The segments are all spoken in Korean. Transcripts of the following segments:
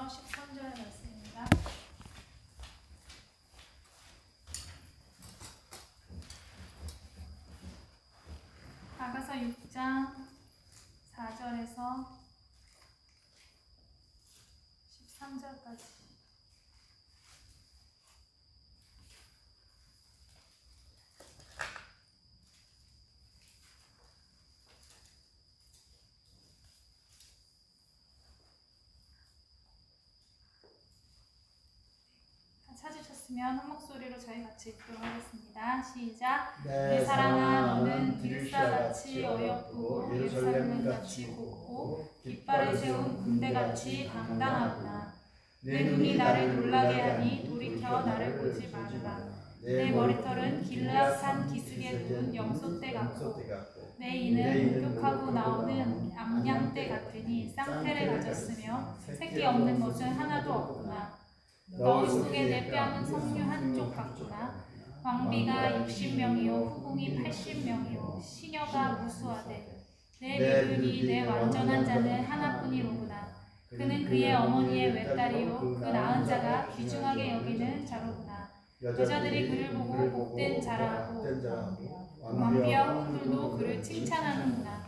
6장에서 13절 말씀입니다. 아가서 6장 4절에서 13절까지. 찾으셨으면 한 목소리로 저희 같이 읽도록 하겠습니다. 시작. 내 사랑아, 너는 디르사같이 어여쁘고 예루살렘같이 곱고 깃발을 세운 군대같이 당당하구나. 내 눈이 나를 놀라게 하니 돌이켜 나를 보지 말으라. 내 머리털은 길르앗산 기슭에 누운 염소떼 같고 내 이는 목욕하고 나오는 암양떼 같으니 쌍태를 가졌으며 새끼 없는 것은 하나도 없구나. 너울 속에 내 뺨은 석류 한쪽 같구나. 왕비가 60명이요 후궁이 80명이요 시녀가 무수하되 내 믿음이 내 완전한 자는 하나뿐이로구나. 그는 그의 어머니의 외딸이요 그 낳은 자가 귀중하게 여기는 자로구나. 여자들이 그를 보고 복된 자라 하고 왕비와 후궁들도 그를 칭찬하는구나.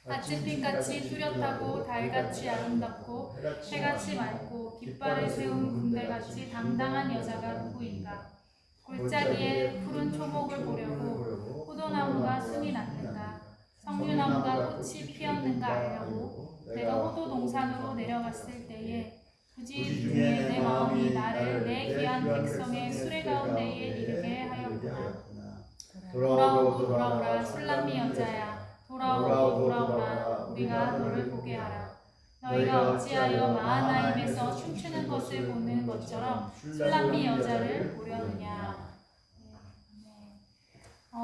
아침빛같이 뚜렷하고 달같이 아름답고 해같이 맑고 깃발을 세운 군대같이 당당한 여자가 누구인가. 골짜기에 푸른 초목을 보려고 포도나무가 순이 났는가. 석류나무가 꽃이 피었는가 알려고 내가 호도 동산으로 내려갔을 때에 부지중에 내 마음이 나를 내 귀한 백성의 수레 가운데에 이르게 하였구나. 돌아오고 돌아오라 술람미 여자야. 돌아오고 돌아오라 우리가 너를 보게 하라. 너희가 어찌하여 마하나임에서 춤추는 것을 보는 것처럼 술람미 여자를 보려느냐.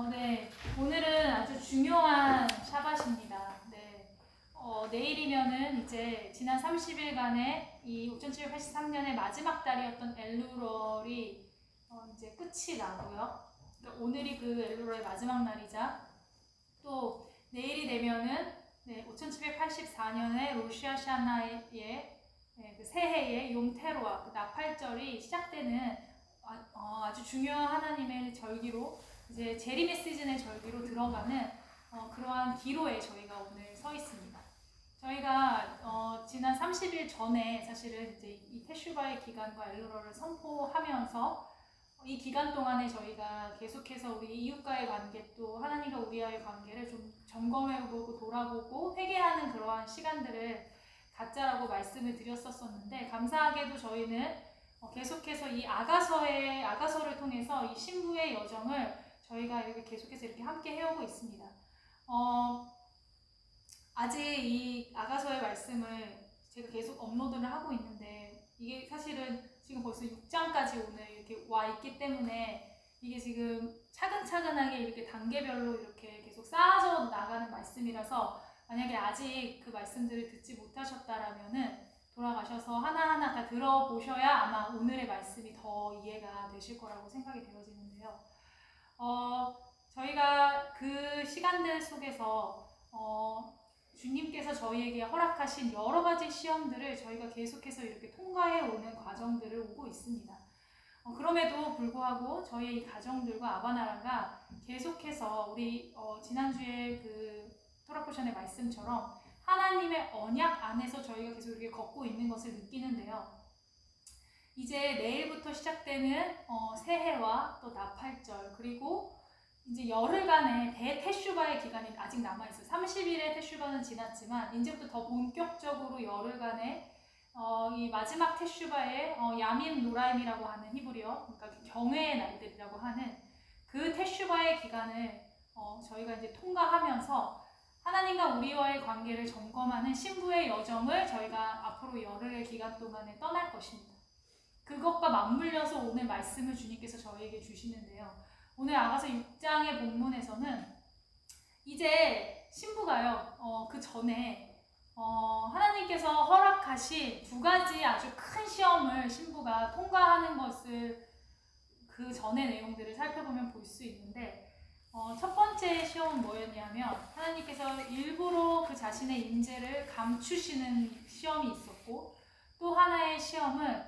네. 오늘은 아주 중요한 샤밧입니다. 네. 내일이면은 이제 지난 30일간의 이 5783년의 마지막 달이었던 엘루럴이 이제 끝이 나고요. 그러니까 오늘이 그 엘루럴의 마지막 날이자 또 내일이 되면은 5784년에 로시아샤나의 그 새해의 용테로와 그 나팔절이 시작되는 아주 중요한 하나님의 절기로 이제 제리메 시즌의 절기로 들어가는 그러한 기로에 저희가 오늘 서 있습니다. 저희가 지난 30일 전에 사실은 이제 이 테슈바의 기간과 엘루럴을 선포하면서 이 기간 동안에 저희가 계속해서 우리 이웃과의 관계 또 하나님과 우리와의 관계를 좀 점검해보고 돌아보고 회개하는 그러한 시간들을 갖자라고 말씀을 드렸었는데 감사하게도 저희는 계속해서 이 아가서를 통해서 이 신부의 여정을 저희가 이렇게 계속해서 이렇게 함께 해오고 있습니다. 아직 이 아가서의 말씀을 제가 계속 업로드를 하고 있는데 이게 사실은 지금 벌써 6장까지 오늘 이렇게 와 있기 때문에 이게 지금 차근차근하게 이렇게 단계별로 이렇게 계속 쌓아져 나가는 말씀이라서 만약에 아직 그 말씀들을 듣지 못하셨다라면은 돌아가셔서 하나하나 다 들어보셔야 아마 오늘의 말씀이 더 이해가 되실 거라고 생각이 되어지는데요. 저희가 그 시간들 속에서 주님께서 저희에게 허락하신 여러 가지 시험들을 저희가 계속해서 이렇게 통과해 오는 과정들을 오고 있습니다. 그럼에도 불구하고 저희의 이 가정들과 아바나라가 계속해서 우리 지난주에 그 토라포션의 말씀처럼 하나님의 언약 안에서 저희가 계속 이렇게 걷고 있는 것을 느끼는데요. 이제 내일부터 시작되는 새해와 또 나팔절 그리고 이제 열흘간의 대테슈바의 기간이 아직 남아있어요. 30일의 테슈바는 지났지만 이제부터 더 본격적으로 열흘간의 이 마지막 테슈바의 야민 노라임이라고 하는 히브리어 그러니까 경외의 날들이라고 하는 그 테슈바의 기간을 저희가 이제 통과하면서 하나님과 우리와의 관계를 점검하는 신부의 여정을 저희가 앞으로 열흘의 기간 동안에 떠날 것입니다. 그것과 맞물려서 오늘 말씀을 주님께서 저희에게 주시는데요. 오늘 아가서 6장의 본문에서는 이제 신부가요, 그 전에 하나님께서 허락하신 두 가지 아주 큰 시험을 신부가 통과하는 것을 그 전의 내용들을 살펴보면 볼 수 있는데 첫 번째 시험은 뭐였냐면 하나님께서 일부러 그 자신의 임재를 감추시는 시험이 있었고 또 하나의 시험은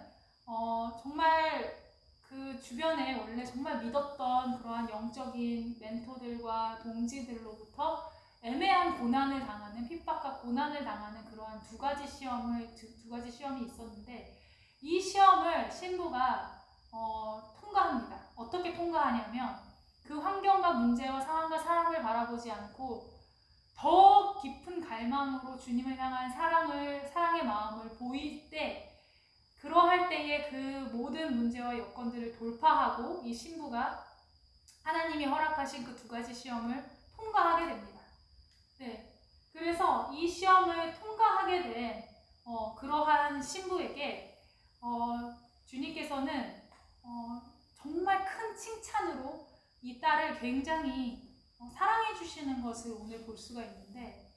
정말 그 주변에 원래 정말 믿었던 그러한 영적인 멘토들과 동지들로부터 애매한 고난을 당하는, 핍박과 고난을 당하는 그러한 두 가지 시험이 있었는데, 이 시험을 신부가 통과합니다. 어떻게 통과하냐면 그 환경과 문제와 상황과 사람을 바라보지 않고 더 깊은 갈망으로 주님을 향한 사랑의 마음을 보일 때, 그러할 때에 그 모든 문제와 여건들을 돌파하고 이 신부가 하나님이 허락하신 그 두 가지 시험을 통과하게 됩니다. 네, 그래서 이 시험을 통과하게 된 그러한 신부에게 주님께서는 정말 큰 칭찬으로 이 딸을 굉장히 사랑해 주시는 것을 오늘 볼 수가 있는데,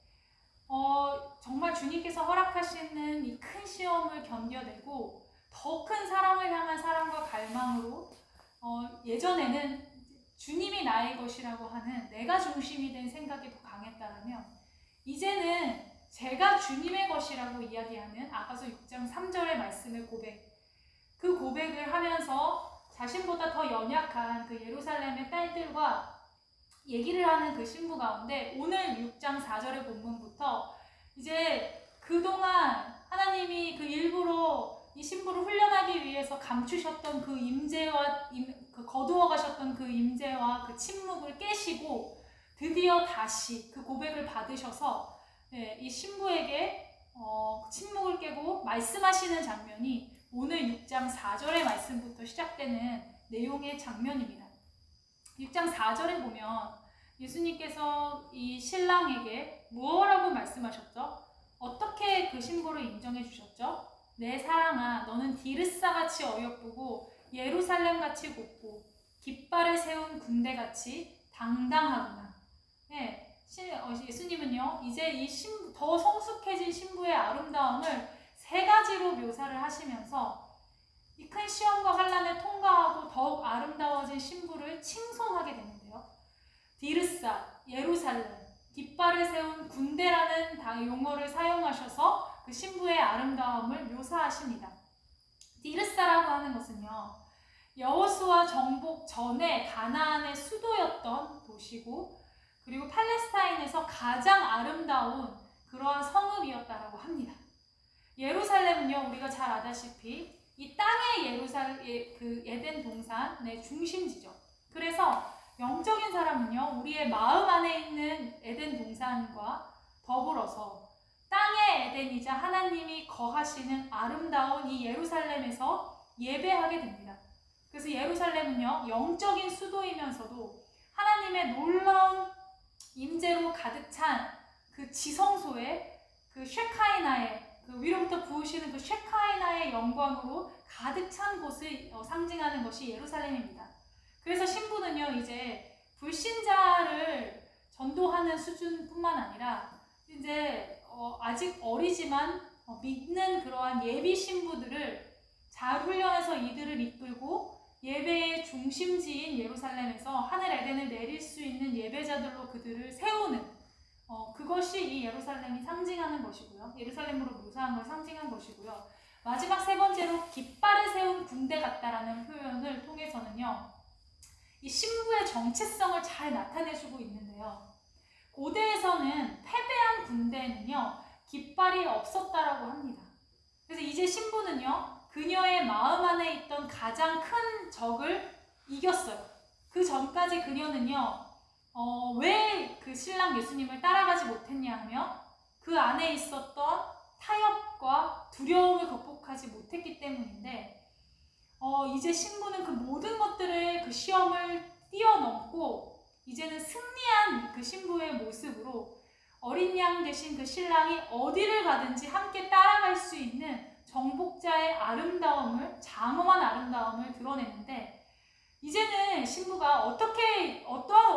정말 주님께서 허락하시는 이 큰 시험을 견뎌내고 더 큰 사랑을 향한 사랑과 갈망으로 예전에는 주님이 나의 것이라고 하는 내가 중심이 된 생각이 더 강했다면, 이제는 제가 주님의 것이라고 이야기하는 아가서 6장 3절의 말씀의 그 고백을 하면서 자신보다 더 연약한 그 예루살렘의 딸들과 얘기를 하는 그 신부 가운데, 오늘 6장 4절의 본문부터 이제 그동안 하나님이 그 일부러 이 신부를 훈련하기 위해서 감추셨던 그 임재와 거두어 가셨던 그 임재와 그 침묵을 깨시고 드디어 다시 그 고백을 받으셔서 이 신부에게 침묵을 깨고 말씀하시는 장면이 오늘 6장 4절의 말씀부터 시작되는 내용의 장면입니다. 6장 4절에 보면 예수님께서 이 신랑에게 무엇라고 말씀하셨죠? 어떻게 그 신부를 인정해 주셨죠? 내 사랑아, 너는 디르사같이 어여쁘고 예루살렘같이 곱고 깃발을 세운 군대같이 당당하구나. 네, 예수님은요, 이제 이 더 성숙해진 신부의 아름다움을 세 가지로 묘사를 하시면서 이 큰 시험과 환난을 통과하고 더욱 아름다워진 신부를 칭송하게 되는데요. 디르사, 예루살렘, 깃발을 세운 군대라는 용어를 사용하셔서 그 신부의 아름다움을 묘사하십니다. 디르사라고 하는 것은요, 여호수아 정복 전에 가나안의 수도였던 도시고, 그리고 팔레스타인에서 가장 아름다운 그러한 성읍이었다라고 합니다. 예루살렘은요, 우리가 잘 아다시피 이 땅의 그 에덴 동산의 중심지죠. 그래서 영적인 사람은요, 우리의 마음 안에 있는 에덴 동산과 더불어서 땅의 에덴이자 하나님이 거하시는 아름다운 이 예루살렘에서 예배하게 됩니다. 그래서 예루살렘은요, 영적인 수도이면서도 하나님의 놀라운 임재로 가득 찬 그 지성소에 그 쉐카이나의 그 위로부터 부으시는 그 쉐카이나의 영광으로 가득 찬 곳을 상징하는 것이 예루살렘입니다. 그래서 신부는요, 이제 불신자를 전도하는 수준뿐만 아니라 이제 아직 어리지만 믿는 그러한 예비 신부들을 잘 훈련해서 이들을 이끌고 예배의 중심지인 예루살렘에서 하늘 에덴을 내릴 수 있는 예배자들로 그들을 세우는 그것이 이 예루살렘이 상징하는 것이고요. 예루살렘으로 묘사한 걸 상징한 것이고요. 마지막 세 번째로 깃발을 세운 군대 같다라는 표현을 통해서는요, 이 신부의 정체성을 잘 나타내주고 있는데요. 고대에서는 패배한 군대에는요, 깃발이 없었다라고 합니다. 그래서 이제 신부는요, 그녀의 마음 안에 있던 가장 큰 적을 이겼어요. 그 전까지 그녀는요, 왜 그 신랑 예수님을 따라가지 못했냐 하면 그 안에 있었던 타협과 두려움을 극복하지 못했기 때문인데, 이제 신부는 그 모든 것들을 그 시험을 뛰어넘고 이제는 승리한 그 신부의 모습으로 어린 양 대신 그 신랑이 어디를 가든지 함께 따라갈 수 있는 정복자의 아름다움을, 장엄한 아름다움을 드러내는데, 이제는 신부가 어떠한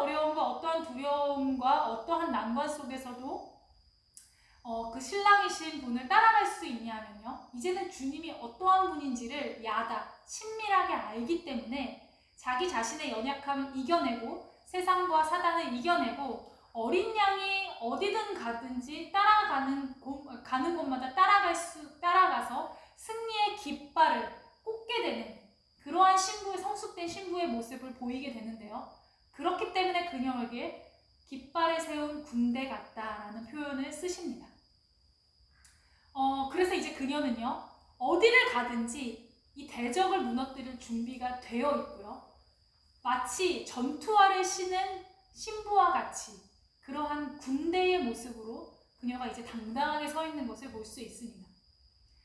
어려움과 어떠한 두려움과 어떠한 난관 속에서도 그 신랑이신 분을 따라갈 수 있냐면요, 이제는 주님이 어떠한 분인지를 친밀하게 알기 때문에 자기 자신의 연약함을 이겨내고 세상과 사단을 이겨내고 어린 양이 어디든 가든지 가는 곳마다 따라가서 깃발을 꽂게 되는 그러한 성숙된 신부의 모습을 보이게 되는데요. 그렇기 때문에 그녀에게 깃발을 세운 군대 같다라는 표현을 쓰십니다. 그래서 이제 그녀는요, 어디를 가든지 이 대적을 무너뜨릴 준비가 되어 있고요. 마치 전투화를 신은 신부와 같이 그러한 군대의 모습으로 그녀가 이제 당당하게 서 있는 것을 볼 수 있습니다.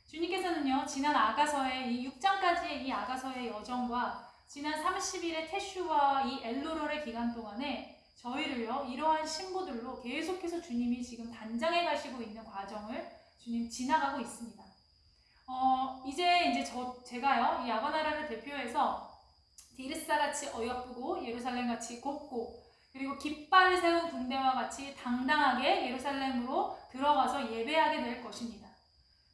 주님께서는요, 지난 아가서의 이 6장까지의 이 아가서의 여정과 지난 30일의 테슈와 이 엘로럴의 기간 동안에 저희를요, 이러한 신부들로 계속해서 주님이 지금 단장해 가시고 있는 과정을 주님 지나가고 있습니다. 이제 제가요, 이 아바나라를 대표해서 디르사같이 어여쁘고 예루살렘같이 곱고 그리고 깃발을 세운 군대와 같이 당당하게 예루살렘으로 들어가서 예배하게 될 것입니다.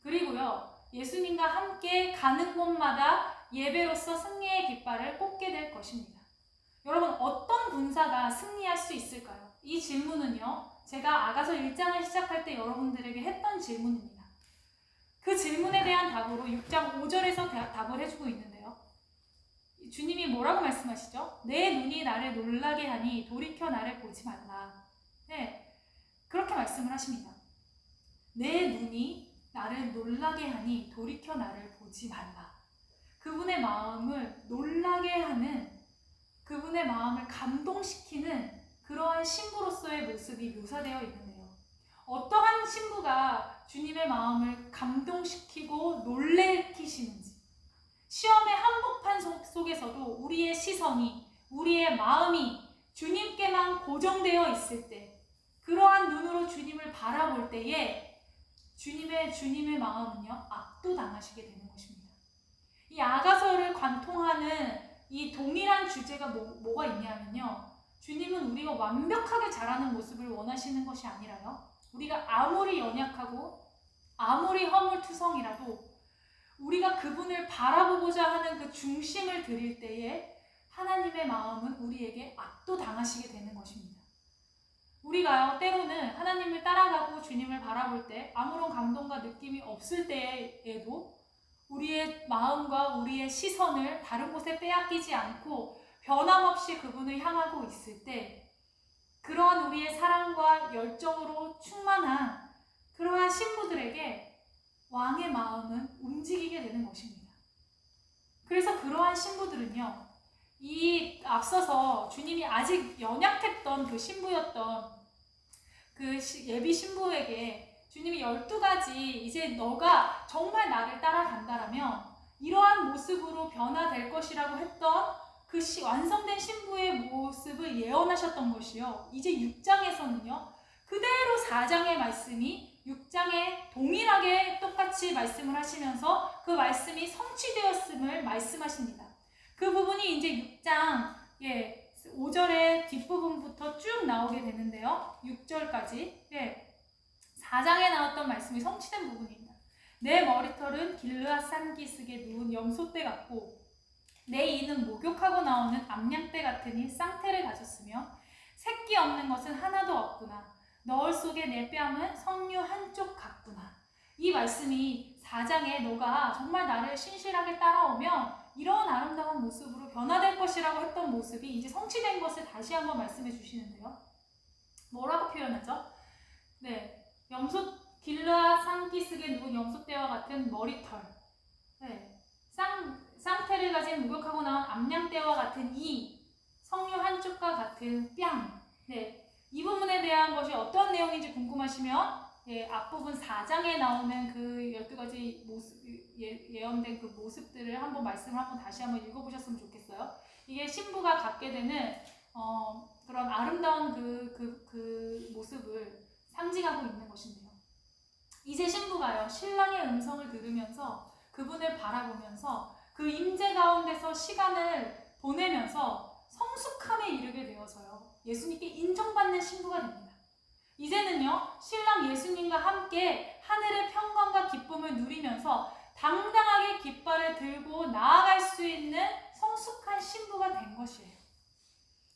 그리고요, 예수님과 함께 가는 곳마다 예배로서 승리의 깃발을 꽂게 될 것입니다. 여러분, 어떤 군사가 승리할 수 있을까요? 이 질문은요, 제가 아가서 1장을 시작할 때 여러분들에게 했던 질문입니다. 그 질문에 대한 답으로 6장 5절에서 답을 해주고 있는데요. 주님이 뭐라고 말씀하시죠? 내 눈이 나를 놀라게 하니 돌이켜 나를 보지 말라. 네, 그렇게 말씀을 하십니다. 내 눈이 나를 놀라게 하니 돌이켜 나를 보지 말라. 그분의 마음을 놀라게 하는, 그분의 마음을 감동시키는 그러한 신부로서의 모습이 묘사되어 있는데요. 어떠한 신부가 주님의 마음을 감동시키고 놀래키시는지, 시험의 한복판 속에서도 우리의 시선이, 우리의 마음이 주님께만 고정되어 있을 때, 그러한 눈으로 주님을 바라볼 때에 주님의 마음은요, 압도당하시게 되는 것입니다. 이 아가서를 관통하는 이 동일한 주제가 뭐가 있냐면요, 주님은 우리가 완벽하게 자라는 모습을 원하시는 것이 아니라요, 우리가 아무리 연약하고 아무리 허물투성이라도 우리가 그분을 바라보고자 하는 그 중심을 드릴 때에 하나님의 마음은 우리에게 압도당하시게 되는 것입니다. 우리가요, 때로는 하나님을 따라가고 주님을 바라볼 때 아무런 감동과 느낌이 없을 때에도 우리의 마음과 우리의 시선을 다른 곳에 빼앗기지 않고 변함없이 그분을 향하고 있을 때, 그러한 우리의 사랑과 열정으로 충만한 그러한 신부들에게 왕의 마음은 움직이게 되는 것입니다. 그래서 그러한 신부들은요, 이 앞서서 주님이 아직 연약했던 그 신부였던 그 예비 신부에게 주님이 12가지 이제 너가 정말 나를 따라간다라면 이러한 모습으로 변화될 것이라고 했던 그 완성된 신부의 모습을 예언하셨던 것이요, 이제 6장에서는요 그대로 4장의 말씀이 6장에 동일하게 똑같이 말씀을 하시면서 그 말씀이 성취되었음을 말씀하십니다. 그 부분이 이제 6장 5절의 뒷부분부터 쭉 나오게 되는데요. 6절까지 4장에 나왔던 말씀이 성취된 부분입니다. 내 머리털은 길르앗 산기슭에 누운 염소떼 같고 내 이는 목욕하고 나오는 암양떼 같으니 쌍태를 가졌으며 새끼 없는 것은 하나도 없구나. 너울 속에 내 뺨은 석류 한쪽 같구나. 이 말씀이 4장에 너가 정말 나를 신실하게 따라오면 이런 아름다운 모습으로 변화될 것이라고 했던 모습이 이제 성취된 것을 다시 한번 말씀해 주시는데요. 뭐라고 표현하죠? 길르앗 산기슭에 누운 염소떼와 같은 머리털, 쌍태를 가진 목욕하고 나온 암양떼와 같은 이, 석류 한쪽과 같은 뺨. 이 부분에 대한 것이 어떤 내용인지 궁금하시면 앞부분 4장에 나오는 그 12가지 모습, 예언된 그 모습들을 한번 다시 한번 읽어보셨으면 좋겠어요. 이게 신부가 갖게 되는 그런 아름다운 그 모습을 상징하고 있는 것인데요. 이제 신부가요, 신랑의 음성을 들으면서 그분을 바라보면서 그 임재 가운데서 시간을 보내면서 성숙함에 이르게 되어서요, 예수님께 인정받는 신부가 됩니다. 이제는요, 신랑 예수님과 함께 하늘의 평강과 기쁨을 누리면서 당당하게 깃발을 들고 나아갈 수 있는 성숙한 신부가 된 것이에요.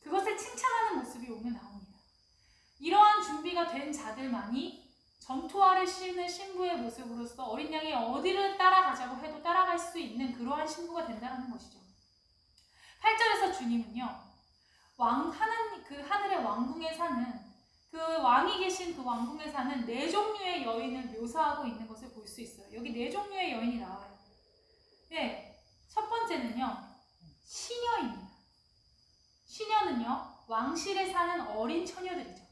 그것을 칭찬하는 모습이 오늘 나옵니다. 이러한 준비가 된 자들만이 전투화를 신는 신부의 모습으로서 어린 양이 어디를 따라가자고 해도 따라갈 체험할 수 있는 그러한 신부가 된다는 것이죠. 8절에서 주님은요, 하늘의 왕궁에 사는 그 왕이 계신 그 왕궁에 사는 4종류의 여인을 묘사하고 있는 것을 볼 수 있어요. 여기 4종류의 여인이 나와요. 네, 첫 번째는요, 시녀입니다. 시녀는요, 왕실에 사는 어린 처녀들이죠.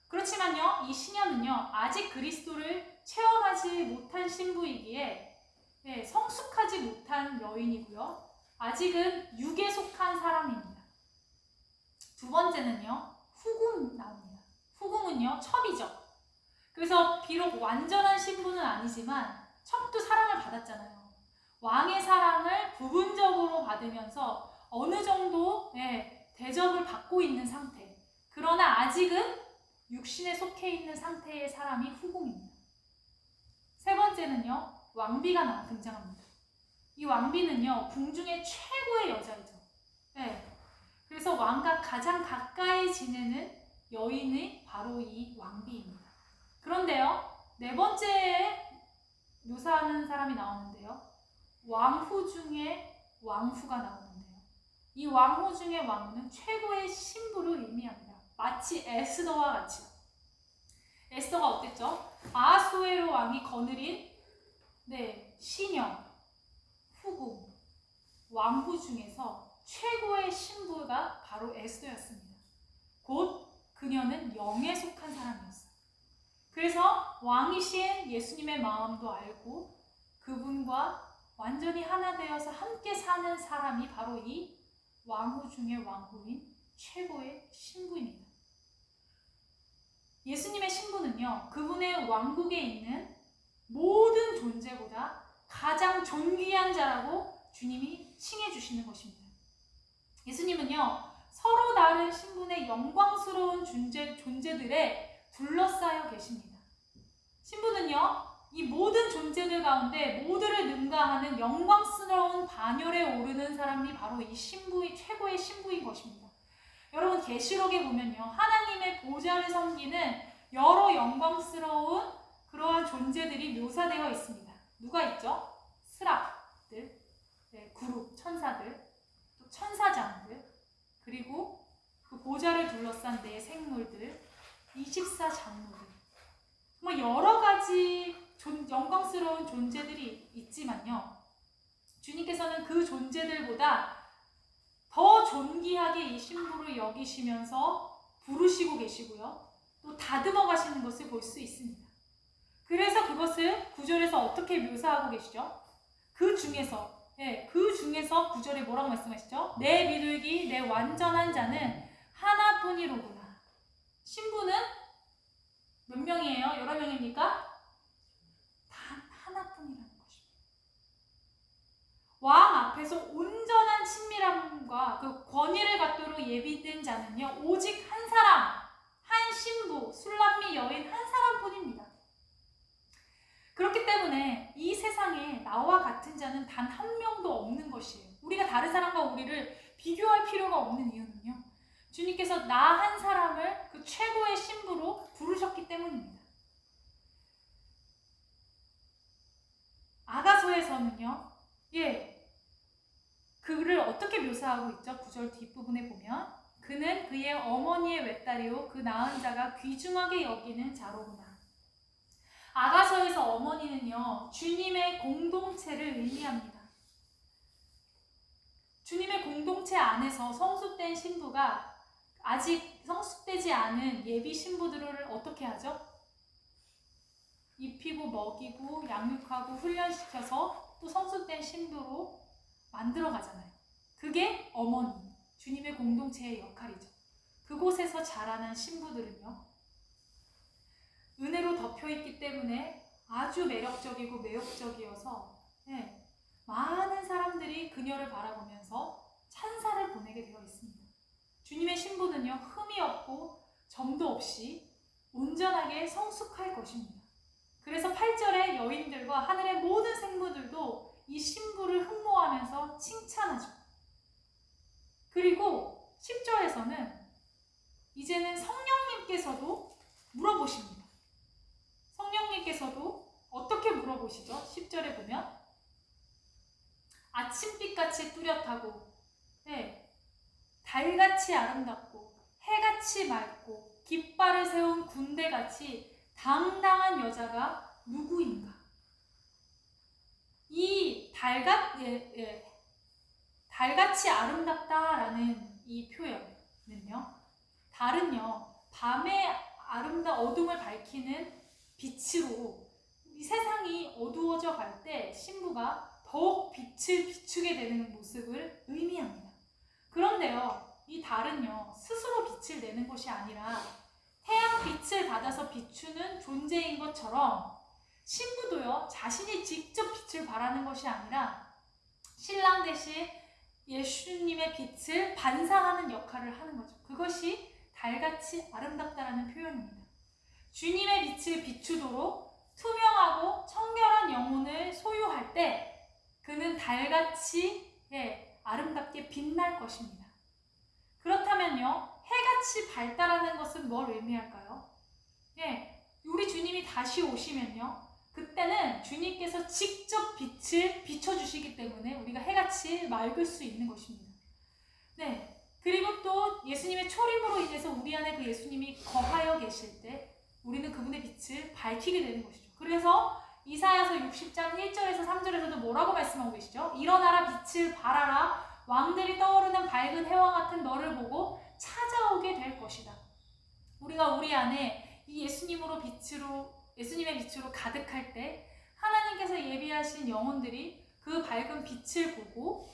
그렇지만요, 이 시녀는요, 아직 그리스도를 체험하지 못한 신부이기에 성숙하지 못한 여인이고요, 아직은 육에 속한 사람입니다. 두 번째는요, 후궁 나옵니다. 후궁은요, 첩이죠. 그래서 비록 완전한 신부는 아니지만 첩도 사랑을 받았잖아요. 왕의 사랑을 부분적으로 받으면서 어느 정도 대접을 받고 있는 상태. 그러나 아직은 육신에 속해 있는 상태의 사람이 후궁입니다. 세 번째는요, 왕비가 등장합니다. 이 왕비는요, 궁중의 최고의 여자이죠. 그래서 왕과 가장 가까이 지내는 여인이 바로 이 왕비입니다. 그런데요, 네 번째에 묘사하는 사람이 나오는데요, 왕후 중에 왕후가 나오는데요, 이 왕후 중에 왕후는 최고의 신부를 의미합니다. 마치 에스더와 같이요. 에스더가 어땠죠? 아하수에로 왕이 거느린 시녀, 후궁, 왕후 중에서 최고의 신부가 바로 에스더였습니다. 곧 그녀는 영에 속한 사람이었어요. 그래서 왕이신 예수님의 마음도 알고 그분과 완전히 하나 되어서 함께 사는 사람이 바로 이 왕후 중의 왕후인 최고의 신부입니다. 예수님의 신부는요, 그분의 왕국에 있는 모든 존재보다 가장 존귀한 자라고 주님이 칭해 주시는 것입니다. 예수님은요, 서로 다른 신분의 영광스러운 존재들에 둘러싸여 계십니다. 신부는요, 이 모든 존재들 가운데 모두를 능가하는 영광스러운 반열에 오르는 사람이 바로 이 신부의 최고의 신부인 것입니다. 여러분, 계시록에 보면요, 하나님의 보좌를 섬기는 여러 영광스러운 그러한 존재들이 묘사되어 있습니다. 누가 있죠? 스랍들, 그룹, 천사들, 또 천사장들, 그리고 그 보좌를 둘러싼 생물들, 24장로들, 정말 여러 가지 영광스러운 존재들이 있지만요, 주님께서는 그 존재들보다 더 존귀하게 이 신부를 여기시면서 부르시고 계시고요, 또 다듬어 가시는 것을 볼 수 있습니다. 그래서 그것을 9절에서 어떻게 묘사하고 계시죠? 그 중에서 9절에 뭐라고 말씀하시죠? 내 비둘기, 내 완전한 자는 하나뿐이로구나. 신부는 몇 명이에요? 여러 명입니까? 단 하나뿐이라는 것입니다. 왕 앞에서 온전한 친밀함과 그 권위를 갖도록 예비된 자는요, 오직 한 사람, 한 신부, 술람미 여인 한 사람뿐입니다. 그렇기 때문에 이 세상에 나와 같은 자는 단 한 명도 없는 것이에요. 우리가 다른 사람과 우리를 비교할 필요가 없는 이유는요, 주님께서 나 한 사람을 그 최고의 신부로 부르셨기 때문입니다. 아가서에서는요, 그를 어떻게 묘사하고 있죠? 9절 뒷부분에 보면, 그는 그의 어머니의 외딸이요 그 낳은 자가 귀중하게 여기는 자로구나. 아가서에서 어머니는요, 주님의 공동체를 의미합니다. 주님의 공동체 안에서 성숙된 신부가 아직 성숙되지 않은 예비 신부들을 어떻게 하죠? 입히고 먹이고 양육하고 훈련시켜서 또 성숙된 신부로 만들어 가잖아요. 그게 어머니, 주님의 공동체의 역할이죠. 그곳에서 자라난 신부들은요, 은혜로 덮여있기 때문에 아주 매력적이고 매혹적이어서 많은 사람들이 그녀를 바라보면서 찬사를 보내게 되어 있습니다. 주님의 신부는요, 흠이 없고 점도 없이 온전하게 성숙할 것입니다. 그래서 8절의 여인들과 하늘의 모든 생물들도 이 신부를 흠모하면서 칭찬하죠. 그리고 10절에서는 이제는 성령님께서도 물어보십니다. 성령님께서도 어떻게 물어보시죠? 10절에 보면 아침빛같이 뚜렷하고, 네, 달같이 아름답고, 해같이 맑고, 깃발을 세운 군대같이 당당한 여자가 누구인가? 이 달같이 아름답다라는 이 표현은요, 달은요, 밤의 어둠을 밝히는 빛으로 이 세상이 어두워져 갈 때 신부가 더욱 빛을 비추게 되는 모습을 의미합니다. 그런데요, 이 달은요, 스스로 빛을 내는 것이 아니라 태양빛을 받아서 비추는 존재인 것처럼 신부도요, 자신이 직접 빛을 발하는 것이 아니라 신랑 대신 예수님의 빛을 반사하는 역할을 하는 거죠. 그것이 달같이 아름답다라는 표현입니다. 주님의 빛을 비추도록 투명하고 청결한 영혼을 소유할 때 그는 달같이 아름답게 빛날 것입니다. 그렇다면요, 해같이 밝다라는 것은 뭘 의미할까요? 우리 주님이 다시 오시면요, 그때는 주님께서 직접 빛을 비춰주시기 때문에 우리가 해같이 맑을 수 있는 것입니다. 그리고 또 예수님의 초림으로 인해서 우리 안에 그 예수님이 거하여 계실 때 우리는 그분의 빛을 밝히게 되는 것이죠. 그래서 이사야서 60장 1절에서 3절에서도 뭐라고 말씀하고 계시죠? 일어나라, 빛을 발하라, 왕들이 떠오르는 밝은 해와 같은 너를 보고 찾아오게 될 것이다. 우리가 우리 안에 이 예수님의 빛으로 가득할 때 하나님께서 예비하신 영혼들이 그 밝은 빛을 보고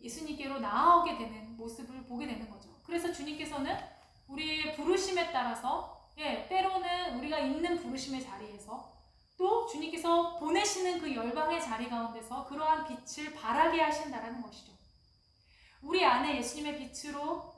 예수님께로 나아오게 되는 모습을 보게 되는 거죠. 그래서 주님께서는 우리의 부르심에 따라서 때로는 우리가 있는 부르심의 자리에서 또 주님께서 보내시는 그 열방의 자리 가운데서 그러한 빛을 발하게 하신다라는 것이죠. 우리 안에 예수님의 빛으로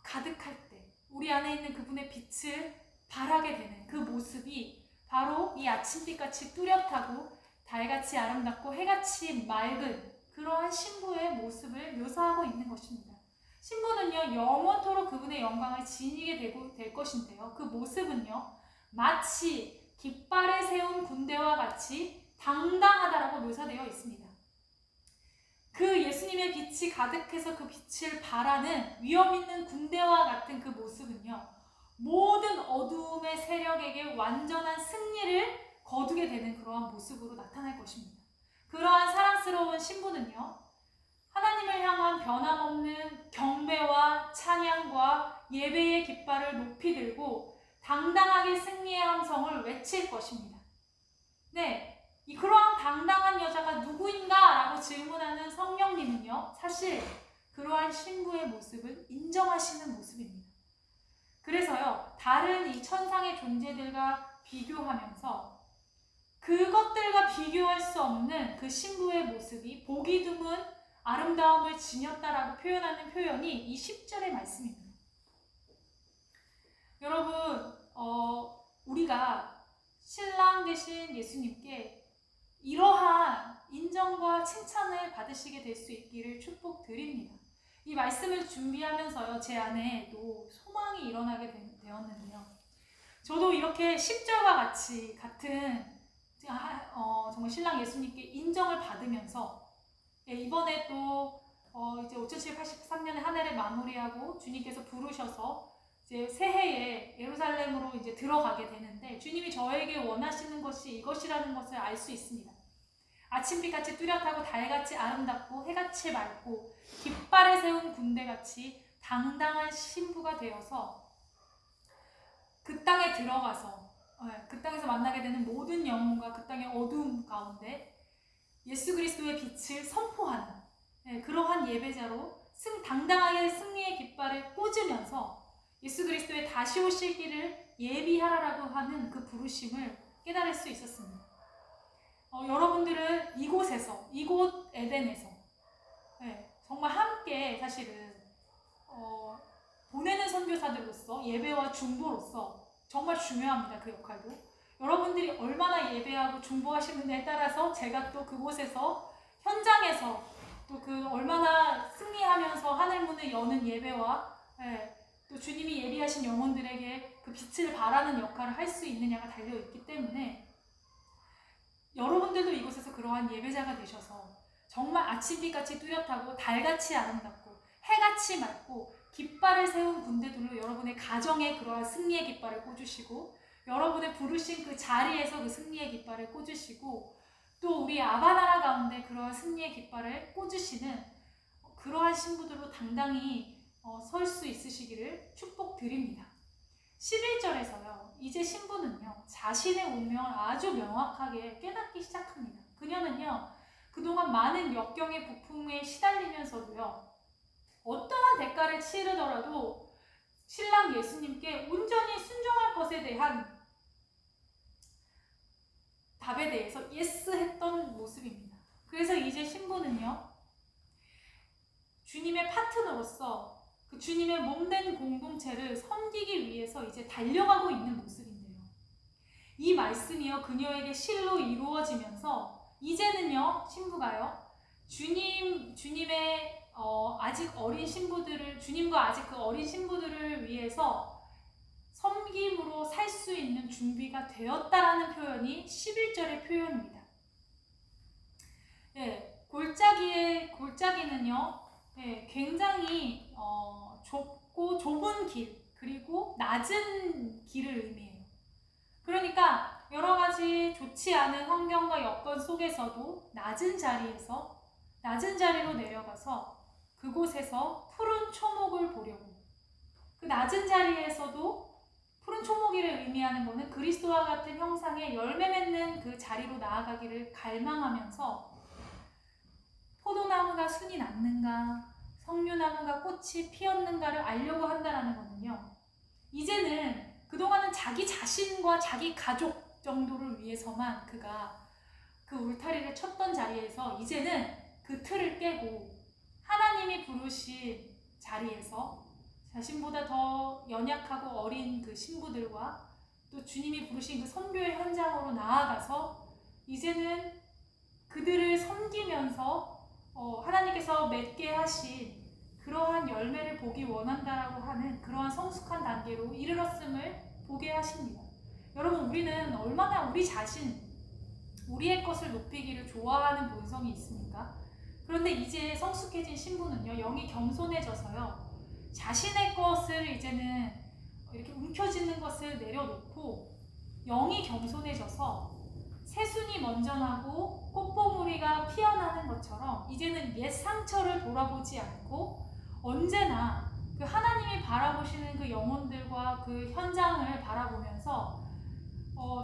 가득할 때 우리 안에 있는 그분의 빛을 발하게 되는 그 모습이 바로 이 아침빛같이 뚜렷하고 달같이 아름답고 해같이 맑은 그러한 신부의 모습을 묘사하고 있는 것입니다. 신부는요, 영원토록 그분의 영광을 지니게 될 것인데요, 그 모습은요, 마치 깃발을 세운 군대와 같이 당당하다라고 묘사되어 있습니다. 그 예수님의 빛이 가득해서 그 빛을 발하는 위험 있는 군대와 같은 그 모습은요, 모든 어두움의 세력에게 완전한 승리를 거두게 되는 그러한 모습으로 나타날 것입니다. 그러한 사랑스러운 신부는요, 하나님을 향한 변함없는 경배와 찬양과 예배의 깃발을 높이 들고 당당하게 승리의 함성을 외칠 것입니다. 그러한 당당한 여자가 누구인가? 라고 질문하는 성령님은요, 사실 그러한 신부의 모습을 인정하시는 모습입니다. 그래서요, 다른 이 천상의 존재들과 비교하면서 그것들과 비교할 수 없는 그 신부의 모습이 보기 드문 아름다움을 지녔다라고 표현하는 표현이 이 10절의 말씀입니다. 여러분, 우리가 신랑 되신 예수님께 이러한 인정과 칭찬을 받으시게 될 수 있기를 축복드립니다. 이 말씀을 준비하면서요, 제 안에 또 소망이 일어나게 되었는데요. 저도 이렇게 10절과 같은 정말 신랑 예수님께 인정을 받으면서 이번에 또 이제 5783년의 한 해를 마무리하고 주님께서 부르셔서 이제 새해에 예루살렘으로 이제 들어가게 되는데 주님이 저에게 원하시는 것이 이것이라는 것을 알 수 있습니다. 아침빛같이 뚜렷하고 달같이 아름답고 해같이 맑고 깃발을 세운 군대같이 당당한 신부가 되어서 그 땅에 들어가서 그 땅에서 만나게 되는 모든 영혼과 그 땅의 어두움 가운데 예수 그리스도의 빛을 선포하는 그러한 예배자로 당당하게 승리의 깃발을 꽂으면서 예수 그리스도의 다시 오실 길을 예비하라라고 하는 그 부르심을 깨달을 수 있었습니다. 여러분들은 이곳 에덴에서 정말 함께 사실은 보내는 선교사들로서 예배와 중보로서 정말 중요합니다. 그 역할도. 여러분들이 얼마나 예배하고 중보하시느냐에 따라서 제가 또 그곳에서 현장에서 또 그 얼마나 승리하면서 하늘문을 여는 예배와 또 주님이 예비하신 영혼들에게 그 빛을 발하는 역할을 할 수 있느냐가 달려있기 때문에 여러분들도 이곳에서 그러한 예배자가 되셔서 정말 아침빛같이 뚜렷하고 달같이 아름답고 해같이 맑고 깃발을 세운 군대들로 여러분의 가정에 그러한 승리의 깃발을 꽂으시고 여러분의 부르신 그 자리에서 그 승리의 깃발을 꽂으시고 또 우리 아바나라 가운데 그러한 승리의 깃발을 꽂으시는 그러한 신부들로 당당히 설 수 있으시기를 축복드립니다. 11절에서요. 이제 신부는요. 자신의 운명을 아주 명확하게 깨닫기 시작합니다. 그녀는요. 그동안 많은 역경의 부품에 시달리면서도요. 어떠한 대가를 치르더라도 신랑 예수님께 온전히 순종할 것에 대한 답에 대해서 예스 했던 모습입니다. 그래서 이제 신부는요. 주님의 파트너로서 그 주님의 몸된 공동체를 섬기기 위해서 이제 달려가고 있는 모습인데요. 이 말씀이요. 그녀에게 실로 이루어지면서 이제는요. 신부가요. 주님의 아직 어린 신부들을 주님과 아직 그 어린 신부들을 위해서 섬김으로 살 수 있는 준비가 되었다라는 표현이 11절의 표현입니다. 네, 골짜기는요. 네, 굉장히 좁고 좁은 길 그리고 낮은 길을 의미해요. 그러니까 여러 가지 좋지 않은 환경과 여건 속에서도 낮은 자리로 내려가서 그곳에서 푸른 초목을 보려고 그 낮은 자리에서도 푸른 초목이를 의미하는 것은 그리스도와 같은 형상의 열매 맺는 그 자리로 나아가기를 갈망하면서 포도나무가 순이 났는가 석류나무가 꽃이 피었는가를 알려고 한다는 거는요. 이제는 그동안은 자기 자신과 자기 가족 정도를 위해서만 그가 그 울타리를 쳤던 자리에서 이제는 그 틀을 깨고 하나님이 부르신 자리에서 자신보다 더 연약하고 어린 그 신부들과 또 주님이 부르신 그 선교의 현장으로 나아가서 이제는 그들을 섬기면서 하나님께서 맺게 하신 그러한 열매를 보기 원한다라고 하는 그러한 성숙한 단계로 이르렀음을 보게 하십니다. 여러분, 우리는 얼마나 우리 자신, 우리의 것을 높이기를 좋아하는 본성이 있습니까? 그런데 이제 성숙해진 신부는요, 영이 겸손해져서요, 자신의 것을 이제는 이렇게 움켜쥐는 것을 내려놓고 영이 겸손해져서 새순이 먼저 나고 꽃봉우리가 피어나는 것처럼 이제는 옛 상처를 돌아보지 않고 언제나 그 하나님이 바라보시는 그 영혼들과 그 현장을 바라보면서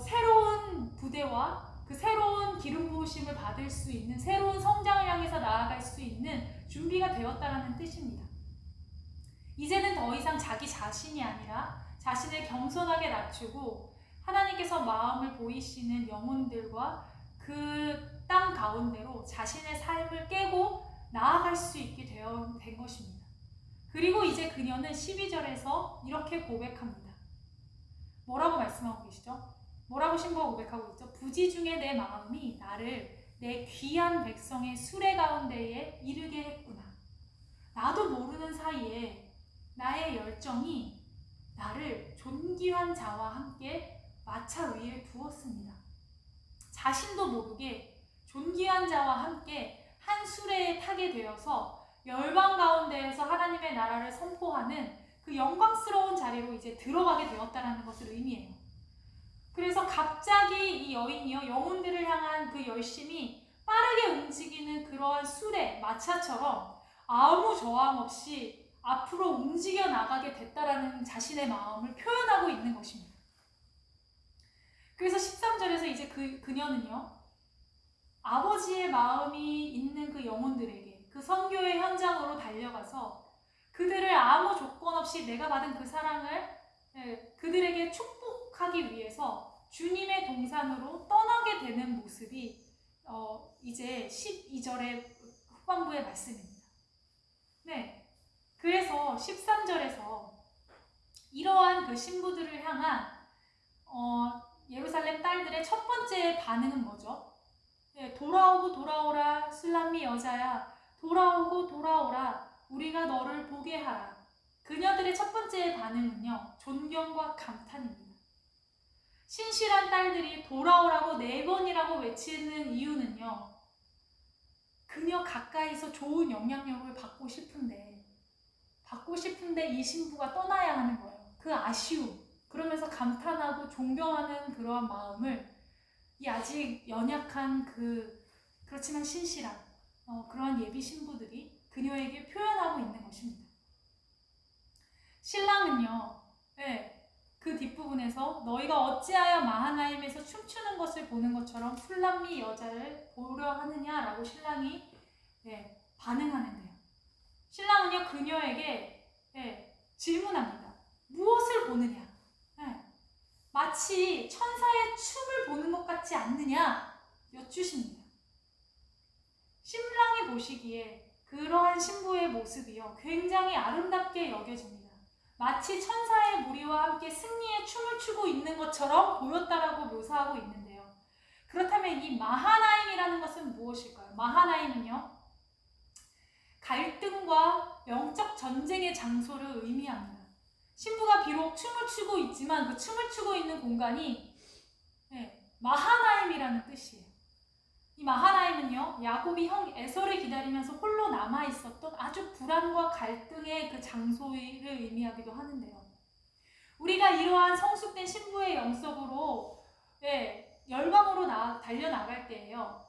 새로운 부대와 그 새로운 기름 부으심을 받을 수 있는 새로운 성장을 향해서 나아갈 수 있는 준비가 되었다는 뜻입니다. 이제는 더 이상 자기 자신이 아니라 자신을 겸손하게 낮추고 하나님께서 마음을 보이시는 영혼들과 그 땅 가운데로 자신의 삶을 깨고 나아갈 수 있게 된 것입니다. 그리고 이제 그녀는 12절에서 이렇게 고백합니다. 뭐라고 말씀하고 계시죠? 뭐라고 신부가 고백하고 있죠? 부지 중에 내 마음이 나를 내 귀한 백성의 수레 가운데에 이르게 했구나. 나도 모르는 사이에 나의 열정이 나를 존귀한 자와 함께 마차 위에 두었습니다. 자신도 모르게 존귀한 자와 함께 한 수레에 타게 되어서 열방 가운데에서 하나님의 나라를 선포하는 그 영광스러운 자리로 이제 들어가게 되었다는 것을 의미해요. 그래서 갑자기 이 여인이요, 영혼들을 향한 그 열심이 빠르게 움직이는 그러한 수레, 마차처럼 아무 저항 없이 앞으로 움직여 나가게 됐다라는 자신의 마음을 표현하고 있는 것입니다. 그래서 13절에서 이제 그녀는요, 아버지의 마음이 있는 그 영혼들에게 그 선교의 현장으로 달려가서 그들을 아무 조건 없이 내가 받은 그 사랑을 그들에게 축복하기 위해서 주님의 동산으로 떠나게 되는 모습이 이제 12절의 후반부의 말씀입니다. 네, 그래서 13절에서 이러한 그 신부들을 향한 예루살렘 딸들의 첫 번째 반응은 뭐죠? 네, 돌아오고 돌아오라 술람미 여자야, 돌아오고 돌아오라 우리가 너를 보게 하라. 그녀들의 첫 번째 반응은요, 존경과 감탄입니다. 신실한 딸들이 돌아오라고 4번이라고 외치는 이유는요, 그 그녀 가까이서 좋은 영향력을 받고 싶은데 이 신부가 떠나야 하는 거예요. 그 아쉬움, 그러면서 감탄하고 존경하는 그러한 마음을 이 아직 연약한 그렇지만 신실한 그러한 예비 신부들이 그녀에게 표현하고 있는 것입니다. 신랑은요, 그 뒷부분에서 너희가 어찌하여 마하나임에서 춤추는 것을 보는 것처럼 술람미 여자를 보려 하느냐라고 신랑이 반응하는데요. 신랑은요 그녀에게 질문합니다. 무엇을 보느냐? 마치 천사의 춤을 보는 것 같지 않느냐? 여쭈십니다. 신랑이 보시기에 그러한 신부의 모습이요 굉장히 아름답게 여겨집니다. 마치 천사의 무리와 함께 승리의 춤을 추고 있는 것처럼 보였다라고 묘사하고 있는데요. 그렇다면 이 마하나임이라는 것은 무엇일까요? 마하나임은요 갈등과 영적 전쟁의 장소를 의미합니다. 신부가 비록 춤을 추고 있지만 그 춤을 추고 있는 공간이 마하나임이라는 뜻이에요. 이 마하나임은요 야곱이 형 에서를 기다리면서 홀로 남아있었던 아주 불안과 갈등의 그 장소를 의미하기도 하는데요. 우리가 이러한 성숙된 신부의 영속으로 열방으로 달려나갈 때에요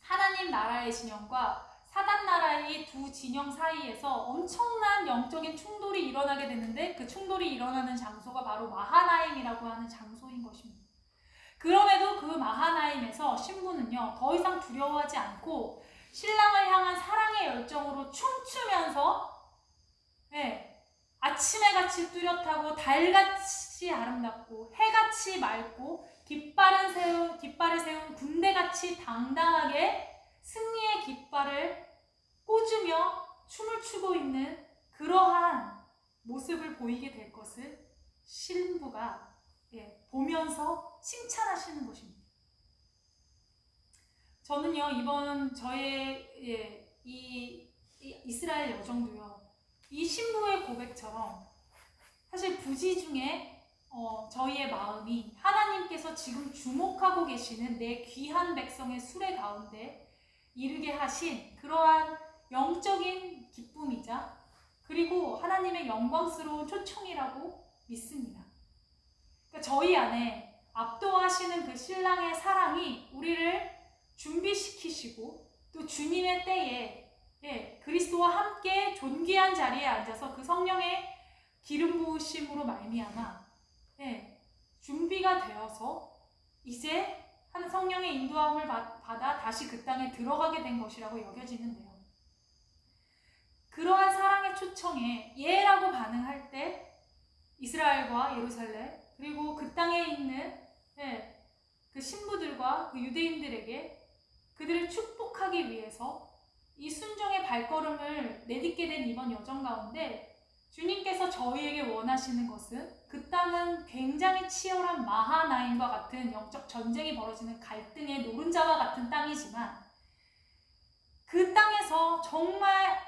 하나님 나라의 진영과 사단 나라의 두 진영 사이에서 엄청난 영적인 충돌이 일어나게 되는데 그 충돌이 일어나는 장소가 바로 마하나임이라고 하는 장소인 것입니다. 그럼에도 그 마하나임에서 신부는요 더 이상 두려워하지 않고 신랑을 향한 사랑의 열정으로 춤추면서 아침에 같이 뚜렷하고 달같이 아름답고 해같이 맑고 깃발을 세운 군대같이 당당하게 승리의 깃발을 꽂으며 춤을 추고 있는 그러한 모습을 보이게 될 것을 신부가 보면서 칭찬하시는 것입니다. 저는요 이번 저의 이 이스라엘 여정도요 이 신부의 고백처럼 사실 부지 중에 저희의 마음이 하나님께서 지금 주목하고 계시는 내 귀한 백성의 수레 가운데 이르게 하신 그러한 영적인 기쁨이자 그리고 하나님의 영광스러운 초청이라고 믿습니다. 그러니까 저희 안에 압도하시는 그 신랑의 사랑이 우리를 준비시키시고 또 주님의 때에 그리스도와 함께 존귀한 자리에 앉아서 그 성령의 기름 부으심으로 말미암아 준비가 되어서 이제 한 성령의 인도함을 받아 다시 그 땅에 들어가게 된 것이라고 여겨지는데요. 그러한 사랑의 초청에 예라고 반응할 때 이스라엘과 예루살렘 그리고 그 땅에 있는 그 신부들과 그 유대인들에게 그들을 축복하기 위해서 이 순종의 발걸음을 내딛게 된 이번 여정 가운데 주님께서 저희에게 원하시는 것은 그 땅은 굉장히 치열한 마하나임과 같은 영적 전쟁이 벌어지는 갈등의 노른자와 같은 땅이지만 그 땅에서 정말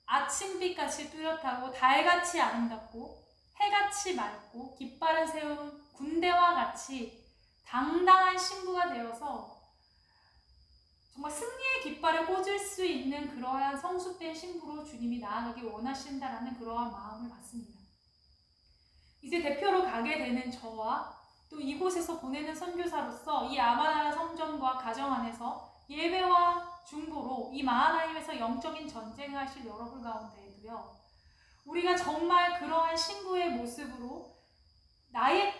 아침빛같이 뚜렷하고 달같이 아름답고 해같이 맑고 깃발을 세운 군대와 같이 당당한 신부가 되어서 정말 승리의 깃발을 꽂을 수 있는 그러한 성숙된 신부로 주님이 나아가기 원하신다라는 그러한 마음을 받습니다. 이제 대표로 가게 되는 저와 또 이곳에서 보내는 선교사로서 이 아마나라 성전과 가정 안에서 예배와 중보로 이 마하나임에서 영적인 전쟁을 하실 여러분 가운데에도요 우리가 정말 그러한 신부의 모습으로 나의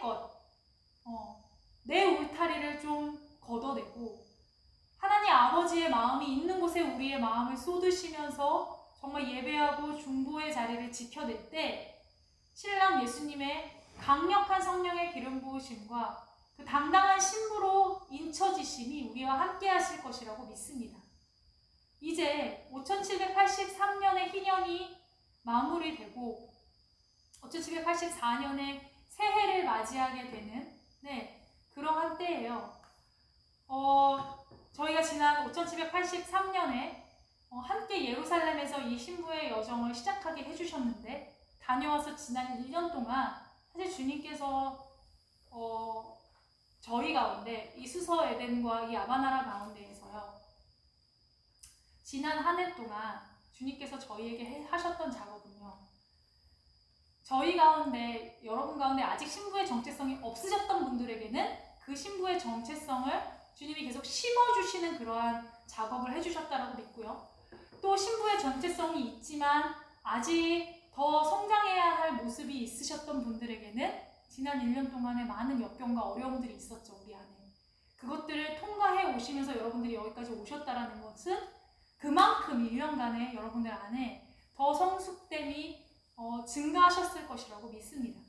내 울타리를 좀 걷어내고 하나님 아버지의 마음이 있는 곳에 우리의 마음을 쏟으시면서 정말 예배하고 중보의 자리를 지켜낼 때 신랑 예수님의 강력한 성령의 기름 부으심과 그 당당한 신부로 인쳐지심이 우리와 함께 하실 것이라고 믿습니다. 이제 5783년의 희년이 마무리되고 5784년의 새해를 맞이하게 되는 그러한 때예요. 저희가 지난 5783년에 함께 예루살렘에서 이 신부의 여정을 시작하게 해주셨는데 다녀와서 지난 1년 동안 사실 주님께서 저희 가운데 이 수서 에덴과 이 아바나라 가운데에서요 지난 한 해 동안 주님께서 저희에게 하셨던 작업은요, 저희 가운데, 여러분 가운데 아직 신부의 정체성이 없으셨던 분들에게는 그 신부의 정체성을 주님이 계속 심어주시는 그러한 작업을 해주셨다라고 믿고요. 또 신부의 정체성이 있지만 아직 더 성장해야 할 모습이 있으셨던 분들에게는 지난 1년 동안에 많은 역경과 어려움들이 있었죠, 우리 안에. 그것들을 통과해 오시면서 여러분들이 여기까지 오셨다라는 것은 그만큼 1년간의 여러분들 안에 더 성숙됨이 증가하셨을 것이라고 믿습니다.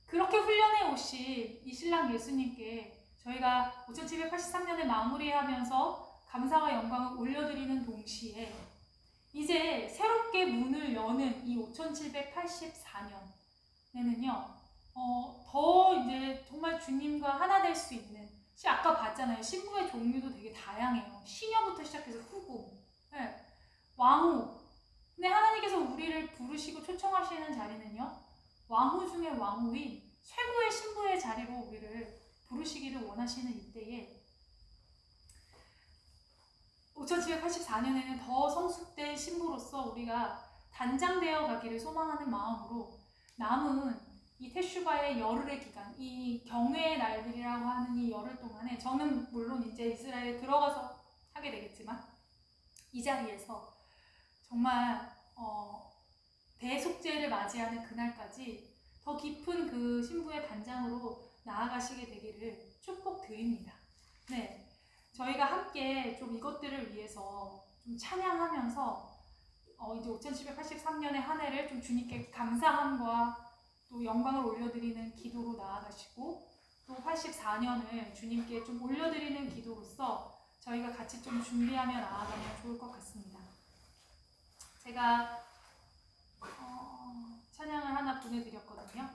그렇게 훈련해 오신 이 신랑 예수님께 저희가 5783년을 마무리하면서 감사와 영광을 올려드리는 동시에 이제 새롭게 문을 여는 이 5784년에는요, 더 이제 정말 주님과 하나 될 수 있는, 아까 봤잖아요. 신부의 종류도 되게 다양해요. 시녀부터 시작해서 후궁, 네, 왕후. 근데 하나님께서 우리를 부르시고 초청하시는 자리는요, 왕후 중에 왕후인 최고의 신부의 자리로 우리를 부르시기를 원하시는 이때에 5784년에는 더 성숙된 신부로서 우리가 단장되어 가기를 소망하는 마음으로 남은 이 테슈바의 열흘의 기간, 이 경외의 날들이라고 하는 이 열흘 동안에 저는 물론 이제 이스라엘에 들어가서 하게 되겠지만 이 자리에서 정말 대속죄를 맞이하는 그날까지 더 깊은 그 신부의 단장으로 나아가시게 되기를 축복드립니다. 네, 저희가 함께 좀 이것들을 위해서 좀 찬양하면서 이제 5783년의 한 해를 좀 주님께 감사함과 또 영광을 올려드리는 기도로 나아가시고 또 84년을 주님께 좀 올려드리는 기도로서 저희가 같이 좀 준비하며 나아가면 좋을 것 같습니다. 제가 찬양을 하나 보내드렸거든요.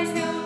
깃발을 세우는